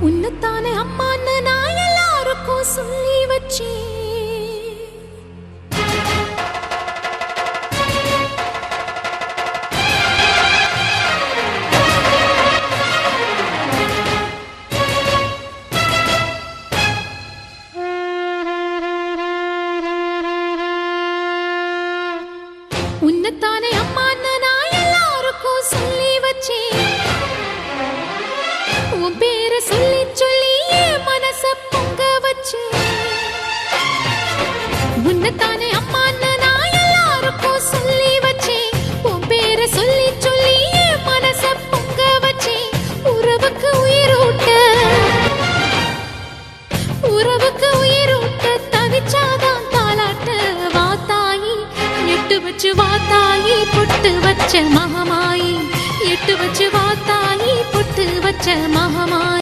உன்னத்தானே அம்மான்னு நான் எல்லாருக்கும் சொல்லி வச்சேன். உன்னத்தானே அம்மான்னு நான் எல்லாருக்கும் சொல்லி வச்சேன். உன் பேரை சொல்லி சொல்லி என் மனச பொங்க வச்சேன். உன்னத்தானே அம்மான்னு நான் எல்லாருக்கும் சொல்லி வச்சேன். உன் பேரை சொல்லி சொல்லி என் மனச பொங்க வச்சேன். உறவுக்கு உயிரூட்ட தவிச்சாதான் தாலாட்ட வாத்தாயி எட்டு வச்சு வாத்தாயி பொட்டு வச்ச மகமாயி எட்டு வச்சு வாத்தாயி பொட்டு வச்ச மகமாயி.